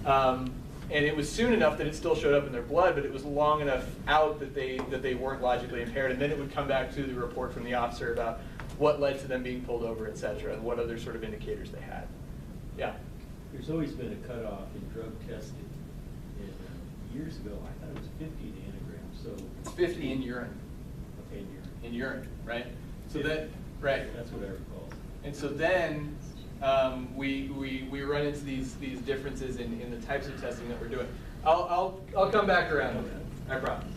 And it was soon enough that it still showed up in their blood, but it was long enough out that they weren't logically impaired. And then it would come back to the report from the officer about what led to them being pulled over, et cetera, and what other sort of indicators they had. Yeah? There's always been a cutoff in drug testing. And years ago, I thought it was 50 nanogram. So It's 50 in urine. okay, in urine. In urine, right? So 50. that, right. That's what I recall. And so then we run into these differences in the types of testing that we're doing. I'll come back around with that, I promise.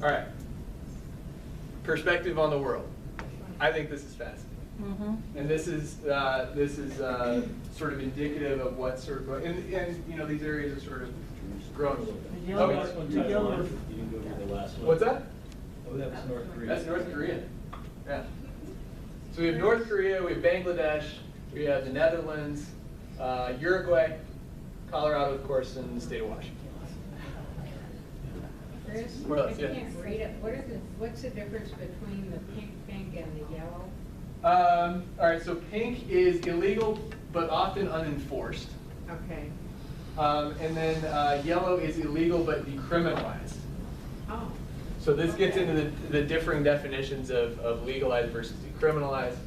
All right. Perspective on the world. I think this is fascinating. And this is sort of indicative of what's sort of, and you know, these areas are sort of growing a little bit. The Okay. last one, Taiwan. You didn't go to the last one. What's that? Oh, that was North Korea. That's North Korea. Yeah. So we have North Korea, we have Bangladesh, we have the Netherlands, Uruguay, Colorado, of course, and the state of Washington. Chris, What else? I Yeah. can't read it. What's the difference between the pink and the yellow? All right, so pink is illegal, but often unenforced. Okay. And then yellow is illegal, but decriminalized. Oh. So this gets into the differing definitions of legalized versus decriminalized.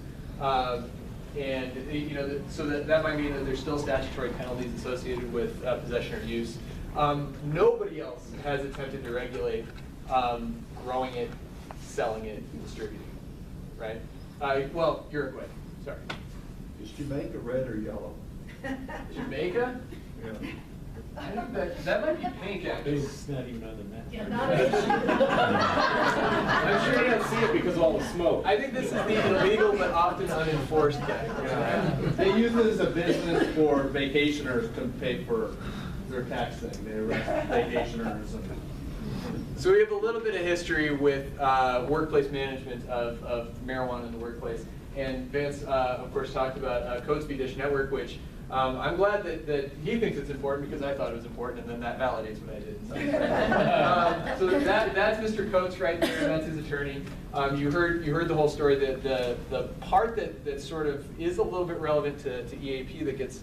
And you know, so that might mean that there's still statutory penalties associated with possession or use. Nobody else has attempted to regulate growing it, selling it, distributing it, right? Well, Uruguay, sorry. Is Jamaica red or yellow? Jamaica? Yeah. I think that might be pink, actually. It's not even on the map. Yeah, I'm sure you don't see it because of all the smoke. I think this is the illegal but often unenforced thing. Yeah. They use it as a business for vacationers to pay for their tax thing. They arrest vacationers and. So we have a little bit of history with workplace management of marijuana in the workplace. And Vince, of course, talked about Code Speed Dish Network, which I'm glad that he thinks it's important because I thought it was important, and then that validates what I did. So that's Mr. Coates right there. That's his attorney. You heard the whole story. The part that sort of is a little bit relevant to EAP that gets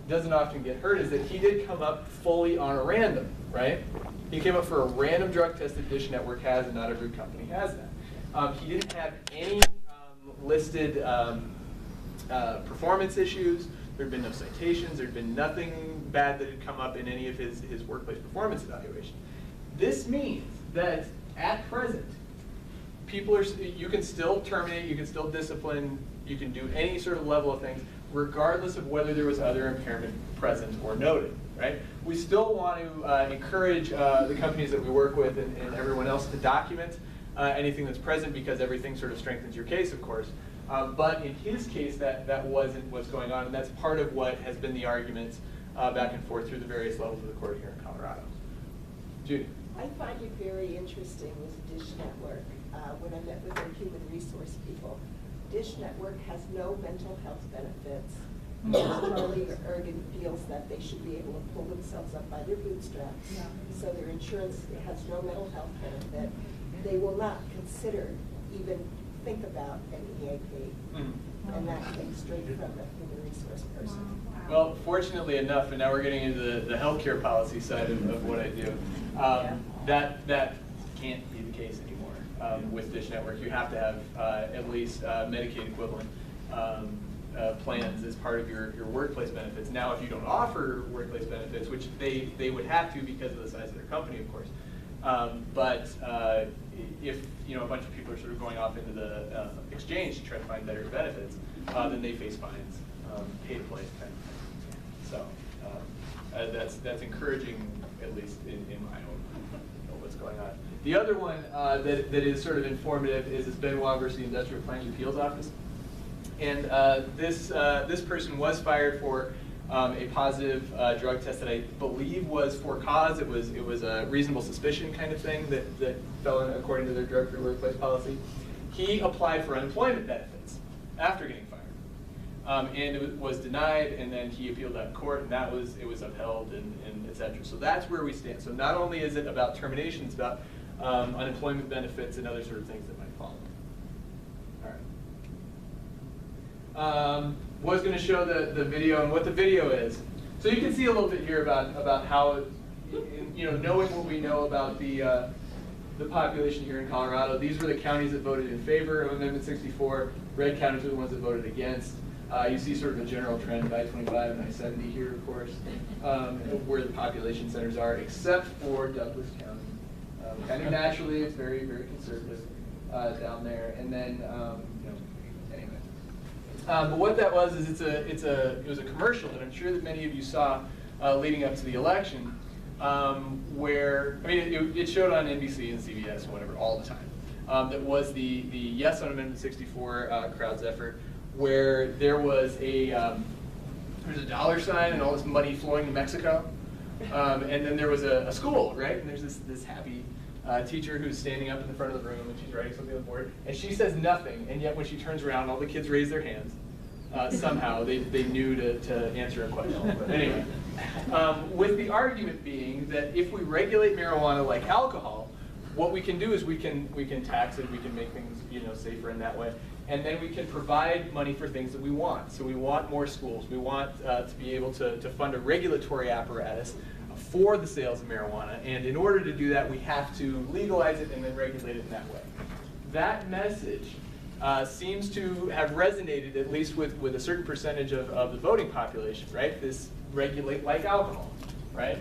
doesn't often get heard is that he did come up fully on a random, right? He came up for a random drug test that Dish Network has, and not every company has that. He didn't have any listed performance issues. There had been no citations. There had been nothing bad that had come up in any of his workplace performance evaluation. This means that at present, you can still terminate, you can still discipline, you can do any sort of level of things, regardless of whether there was other impairment present or noted, right? We still want to encourage the companies that we work with and everyone else to document anything that's present, because everything sort of strengthens your case, of course. But in his case, that wasn't what's going on, and that's part of what has been the argument back and forth through the various levels of the court here in Colorado. Judy. I find it very interesting with Dish Network. When I met with their human resource people, Dish Network has no mental health benefits. Charlie Ergen feels that they should be able to pull themselves up by their bootstraps. Yeah. So their insurance has no mental health benefit. They will not consider, even think about an EAP. And that came straight from the human resource person. Well, fortunately enough, and now we're getting into the healthcare policy side of what I do, that can't be the case anymore with Dish Network. You have to have at least Medicaid equivalent plans as part of your workplace benefits. Now, if you don't offer workplace benefits, which they would have to because of the size of their company, of course, but if a bunch of people are sort of going off into the exchange to try to find better benefits, then they face fines, pay to play kind of thing. So that's encouraging, at least in my own what's going on. The other one that is sort of informative is this Benoit versus the Industrial Claims Appeals Office, and this person was fired for a positive drug test that I believe was for cause. It was a reasonable suspicion kind of thing that fell in according to their drug-free workplace policy. He applied for unemployment benefits after getting fired, and it was denied. And then he appealed that in court, and it was upheld, and et cetera. So that's where we stand. So not only is it about termination, it's about unemployment benefits and other sort of things that might follow. All right. Was going to show the video, and what the video is So you can see a little bit here about how, knowing what we know about the population here in Colorado. These were the counties that voted in favor of Amendment 64. Red counties were the ones that voted against. You see sort of a general trend of I-25 and I-70 here, of course, where the population centers are, except for Douglas County. Kind of naturally, it's very, very conservative down there. And then, anyway. But what that was is it was a commercial that I'm sure that many of you saw leading up to the election, where, I mean, it showed on NBC and CBS and whatever all the time. That was the Yes on Amendment 64 crowd's effort, where there was there's a dollar sign and all this money flowing to Mexico, and then there was a school, right? And there's this happy teacher who's standing up in the front of the room and she's writing something on the board, and she says nothing, and yet when she turns around, all the kids raise their hands. Somehow they knew to answer a question. But anyway, with the argument being that if we regulate marijuana like alcohol, what we can do is we can tax it, we can make things safer in that way, and then we can provide money for things that we want. So we want more schools. We want to be able to fund a regulatory apparatus for the sales of marijuana, and in order to do that, we have to legalize it and then regulate it in that way. That message seems to have resonated, at least with a certain percentage of the voting population, right? This regulate like alcohol, right?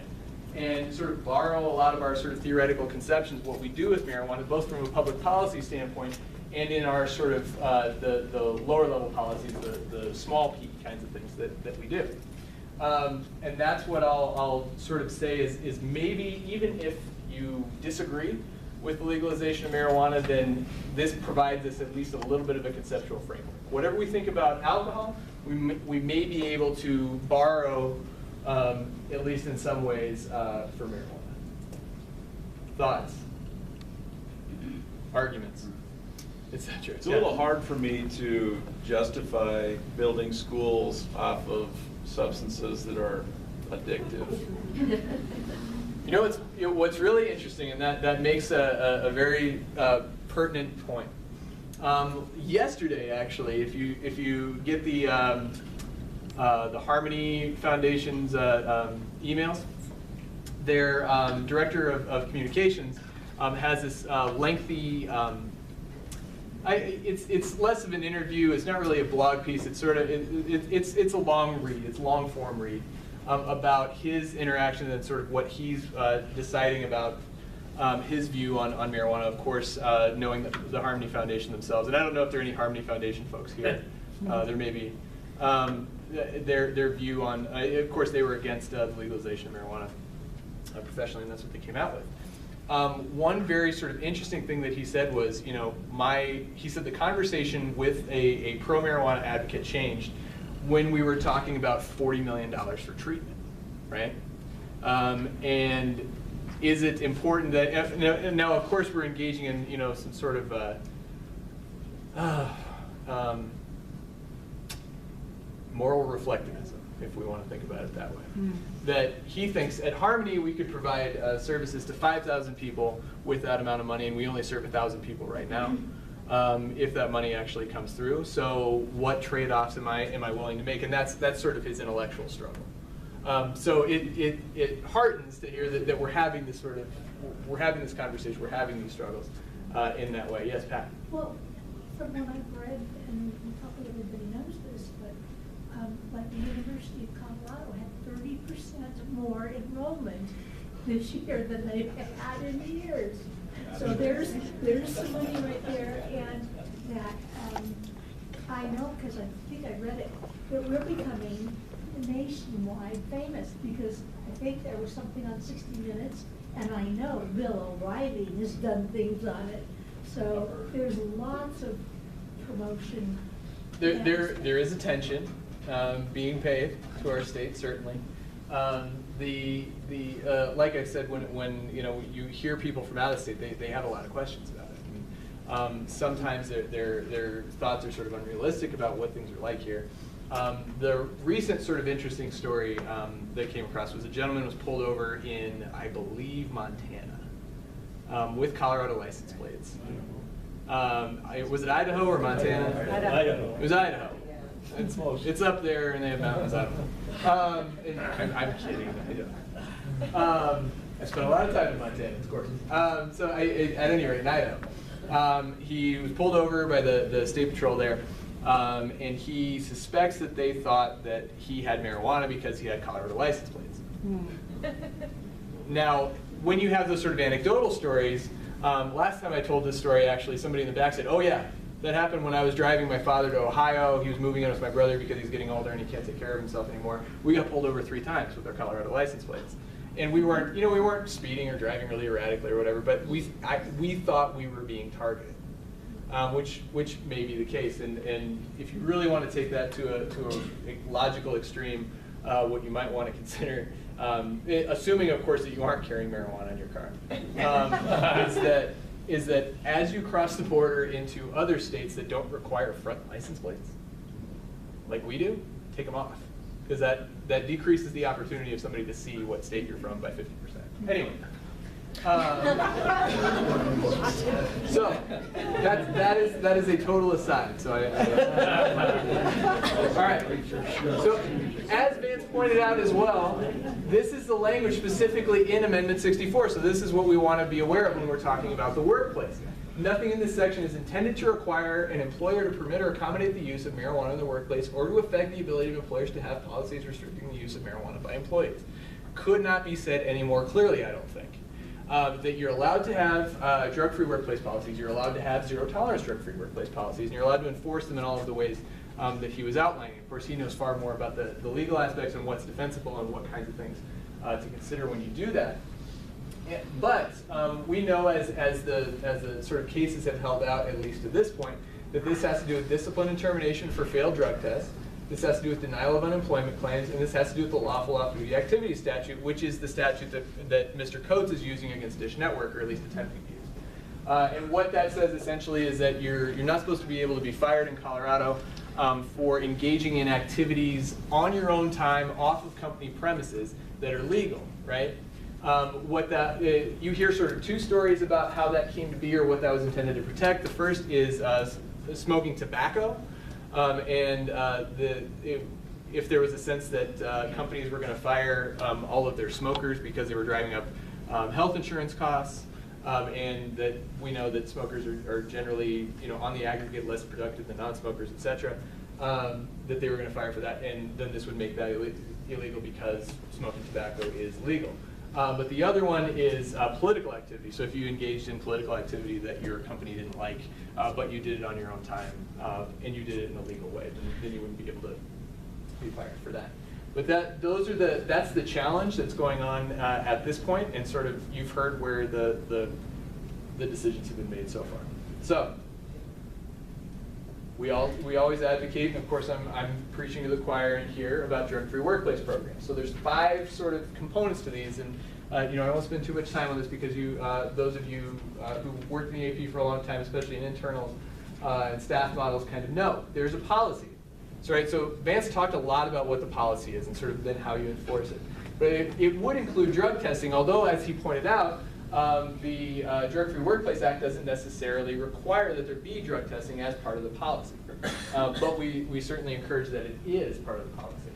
And sort of borrow a lot of our sort of theoretical conceptions of what we do with marijuana, both from a public policy standpoint and in our sort of the lower level policies, the small p kinds of things that we do. And that's what I'll sort of say is maybe even if you disagree with the legalization of marijuana, then this provides us at least a little bit of a conceptual framework. Whatever we think about alcohol, we may be able to borrow, at least in some ways, for marijuana. Thoughts? Arguments? Etc. It's a little hard for me to justify building schools off of substances that are addictive. What's really interesting, and that makes a very pertinent point. Yesterday, actually, if you get the Harmony Foundation's emails, their director of communications has this lengthy. It's less of an interview. It's not really a blog piece. It's sort of it's a long read. It's long form read about his interaction and sort of what he's deciding about his view on marijuana. Of course, knowing the Harmony Foundation themselves, and I don't know if there are any Harmony Foundation folks here. There may be. Their view on, of course, they were against the legalization of marijuana professionally, and that's what they came out with. One very sort of interesting thing that he said was, he said the conversation with a pro-marijuana advocate changed when we were talking about $40 million for treatment, right? And is it important that, now of course we're engaging in, some sort of moral reflectivism, if we want to think about it that way. That he thinks at Harmony we could provide services to 5,000 people with that amount of money, and we only serve 1,000 people right now, if that money actually comes through. So what trade-offs am I willing to make? And that's sort of his intellectual struggle. So it heartens to hear that we're having this conversation, we're having these struggles in that way. Yes, Pat? Well, from what I've read, and probably everybody knows this, but like the University of Colorado had 30% more enrollment this year than they've had in years. So there's some money right there, and that I know because I think I read it, that we're becoming nationwide famous because I think there was something on 60 Minutes, and I know Bill O'Reilly has done things on it. So there's lots of promotion. There is attention being paid to our state, certainly. Like I said, when you hear people from out of state, they have a lot of questions about it. I mean, sometimes their thoughts are sort of unrealistic about what things are like here. The recent sort of interesting story that came across was a gentleman was pulled over in, I believe, Montana, with Colorado license plates. Was it Idaho or Montana? Idaho. It was Idaho. It's up there, and they have mountains. I don't know. I'm kidding. I spent a lot of time in Montana, of course. So at any rate, in Idaho, he was pulled over by the state patrol there, and he suspects that they thought that he had marijuana because he had Colorado license plates. Now, when you have those sort of anecdotal stories, last time I told this story, actually, somebody in the back said, "Oh yeah, that happened when I was driving my father to Ohio. He was moving in with my brother because he's getting older and he can't take care of himself anymore. We got pulled over 3 times with our Colorado license plates." And we weren't, we weren't speeding or driving really erratically or whatever, but we thought we were being targeted, which may be the case. And if you really want to take that to a logical extreme, what you might want to consider, assuming of course that you aren't carrying marijuana in your car, is that as you cross the border into other states that don't require front license plates, like we do, take them off. Because that decreases the opportunity of somebody to see what state you're from by 50%. Anyway, so that is a total aside. So all right. So as Vance pointed out as well, this is the language specifically in Amendment 64. So this is what we want to be aware of when we're talking about the workplace. Nothing in this section is intended to require an employer to permit or accommodate the use of marijuana in the workplace or to affect the ability of employers to have policies restricting the use of marijuana by employees. Could not be said any more clearly, I don't think. That you're allowed to have drug-free workplace policies, you're allowed to have zero-tolerance drug-free workplace policies, and you're allowed to enforce them in all of the ways that he was outlining. Of course, he knows far more about the legal aspects and what's defensible and what kinds of things to consider when you do that. Yeah, but we know as the sort of cases have held out, at least to this point, that this has to do with discipline and termination for failed drug tests. This has to do with denial of unemployment claims, and this has to do with the lawful off-duty activity statute, which is the statute that Mr. Coates is using against Dish Network, or at least attempting to use. And what that says essentially is that you're not supposed to be able to be fired in Colorado for engaging in activities on your own time off of company premises that are legal, right? You hear sort of 2 stories about how that came to be or what that was intended to protect. The first is smoking tobacco, if there was a sense that companies were going to fire all of their smokers because they were driving up health insurance costs, and that we know that smokers are generally, on the aggregate less productive than non-smokers, et cetera, that they were going to fire for that, and then this would make that illegal because smoking tobacco is legal. But the other one is political activity. So if you engaged in political activity that your company didn't like, but you did it on your own time, and you did it in a legal way, then you wouldn't be able to be fired for that. But that's the challenge that's going on at this point, and sort of you've heard where the decisions have been made so far. So we always advocate, and of course I'm preaching to the choir in here about drug-free workplace programs. So there's 5 sort of components to these, and I won't spend too much time on this because those of you who worked in the AP for a long time, especially in internals and staff models, kind of know there's a policy. So Vance talked a lot about what the policy is and sort of then how you enforce it. But it would include drug testing, although as he pointed out, the Drug-Free Workplace Act doesn't necessarily require that there be drug testing as part of the policy. But we certainly encourage that it is part of the policy.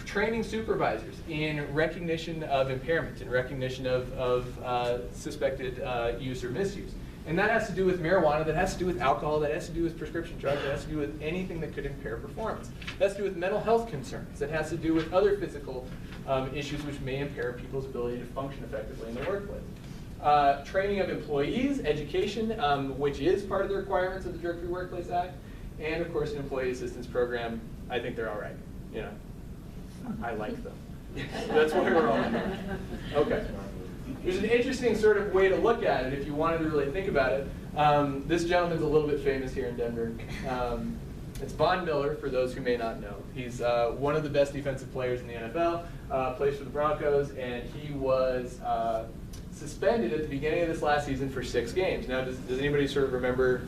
Training supervisors in recognition of impairment, in recognition of suspected use or misuse. And that has to do with marijuana, that has to do with alcohol, that has to do with prescription drugs, that has to do with anything that could impair performance. That has to do with mental health concerns. That has to do with other physical issues which may impair people's ability to function effectively in the workplace. Training of employees, education, which is part of the requirements of the Drug-Free Workplace Act, and of course an employee assistance program. I think they're all right. I like them. That's why we're all here. Okay. There's an interesting sort of way to look at it if you wanted to really think about it. This gentleman's a little bit famous here in Denver. It's Von Miller, for those who may not know. He's one of the best defensive players in the NFL, plays for the Broncos, and he was suspended at the beginning of this last season for 6 games. Now, does anybody sort of remember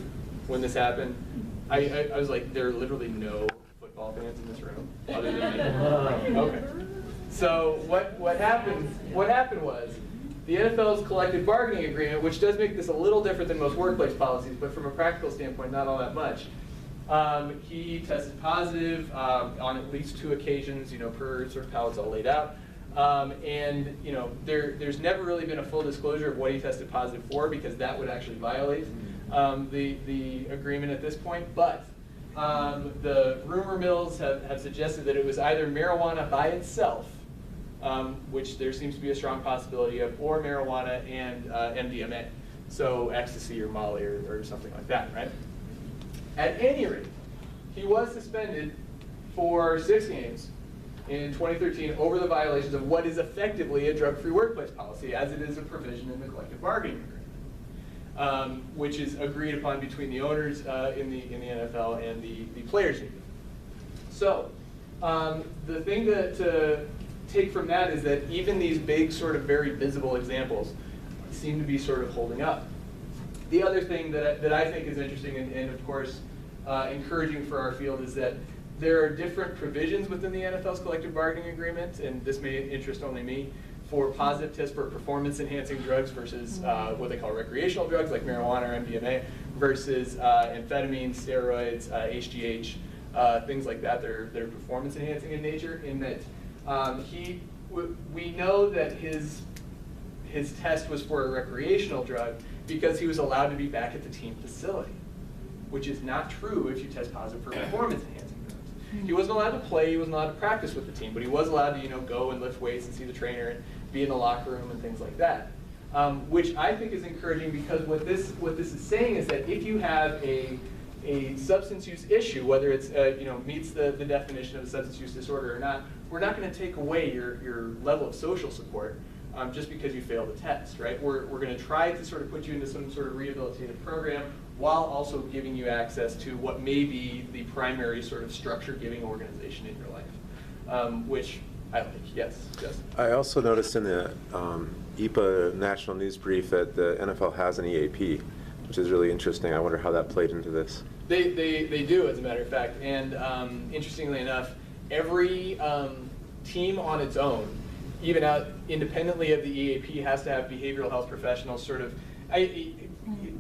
when this happened? I was like, there are literally no football fans in this room other than me. Okay. So what happened was, the NFL's collective bargaining agreement, which does make this a little different than most workplace policies, but from a practical standpoint, not all that much, He tested positive on at least 2 occasions, per sort of how it's all laid out. And there's never really been a full disclosure of what he tested positive for, because that would actually violate the agreement at this point. But the rumor mills have suggested that it was either marijuana by itself, which there seems to be a strong possibility of, or marijuana and MDMA, so ecstasy or Molly or something like that, right? At any rate, he was suspended for 6 games in 2013 over the violations of what is effectively a drug-free workplace policy, as it is a provision in the collective bargaining agreement, which is agreed upon between the owners in the NFL and the players union. So the thing to take from that is that even these big, sort of very visible examples seem to be sort of holding up. The other thing that I think is interesting and of course encouraging for our field is that there are different provisions within the NFL's collective bargaining agreement, and this may interest only me, for positive tests for performance-enhancing drugs versus what they call recreational drugs like marijuana or MDMA versus amphetamines, steroids, HGH, things like that. They're performance-enhancing in nature. In that we know that his test was for a recreational drug because he was allowed to be back at the team facility, which is not true if you test positive for performance-enhancing drugs. He wasn't allowed to play, he wasn't allowed to practice with the team, but he was allowed to go and lift weights and see the trainer and be in the locker room and things like that. Which I think is encouraging, because what this is saying is that if you have a substance use issue, whether it's meets the definition of a substance use disorder or not, we're not going to take away your level of social support just because you failed the test, right? We're going to try to sort of put you into some sort of rehabilitative program while also giving you access to what may be the primary sort of structure-giving organization in your life, which I like. Yes, Justin? I also noticed in the EPA National News Brief that the NFL has an EAP, which is really interesting. I wonder how that played into this. They do, as a matter of fact. And interestingly enough, every team on its own, even out independently of the EAP, has to have behavioral health professionals sort of,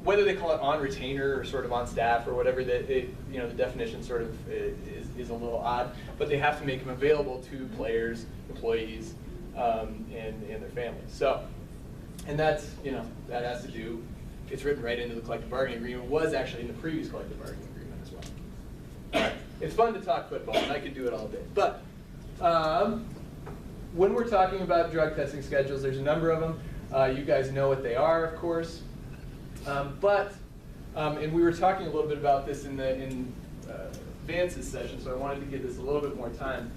whether they call it on retainer or sort of on staff or whatever, the definition sort of is a little odd, but they have to make them available to players, employees, and their families. So, and that's, that has to do, it's written right into the collective bargaining agreement, was actually in the previous collective bargaining agreement as well. All right. It's fun to talk football, and I could do it all day. But when we're talking about drug testing schedules, there's a number of them. You guys know what they are, of course. And we were talking a little bit about this in Vance's session, so I wanted to give this a little bit more time.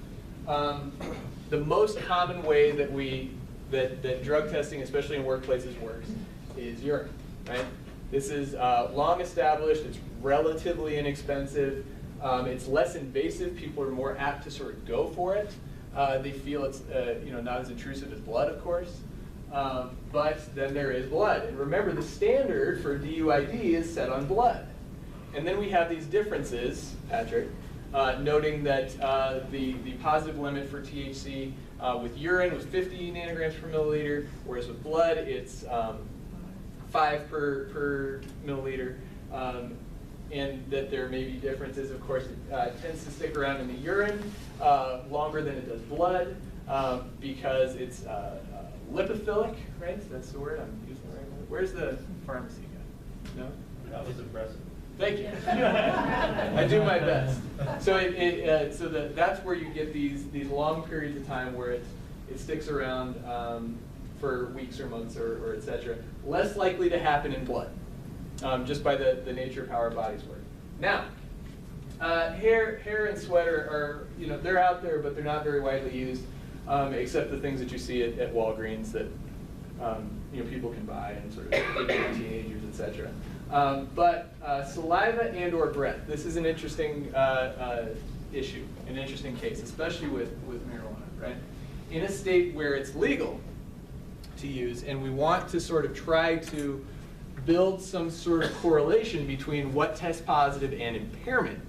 The most common way that drug testing, especially in workplaces, works is urine, right? This is long established. It's relatively inexpensive. It's less invasive. People are more apt to sort of go for it. They feel it's not as intrusive as blood, of course. But then there is blood. And remember, the standard for DUID is set on blood. And then we have these differences, Patrick, noting that the positive limit for THC with urine was 50 nanograms per milliliter, whereas with blood it's 5 per milliliter. And that there may be differences. Of course, it tends to stick around in the urine longer than it does blood because it's lipophilic, right? That's the word I'm using right now. Where's the pharmacy guy? No? That was impressive. Thank you. I do my best. So that's where you get these long periods of time where it sticks around for weeks or months or et cetera. Less likely to happen in blood, just by the nature of how our bodies work. Now, hair and sweat are they're out there, but they're not very widely used, except the things that you see at Walgreens that people can buy and sort of teenagers, et cetera. But saliva and/or breath. This is an interesting issue, an interesting case, especially with marijuana, right? In a state where it's legal to use, and we want to sort of try to build some sort of correlation between what tests positive and impairment,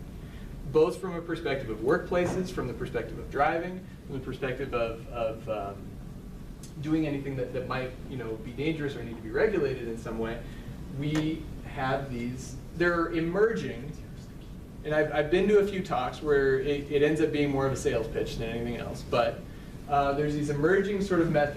both from a perspective of workplaces, from the perspective of driving, from the perspective of doing anything that might be dangerous or need to be regulated in some way. We have these, they're emerging and I've been to a few talks where it ends up being more of a sales pitch than anything else, but there's these emerging sort of methods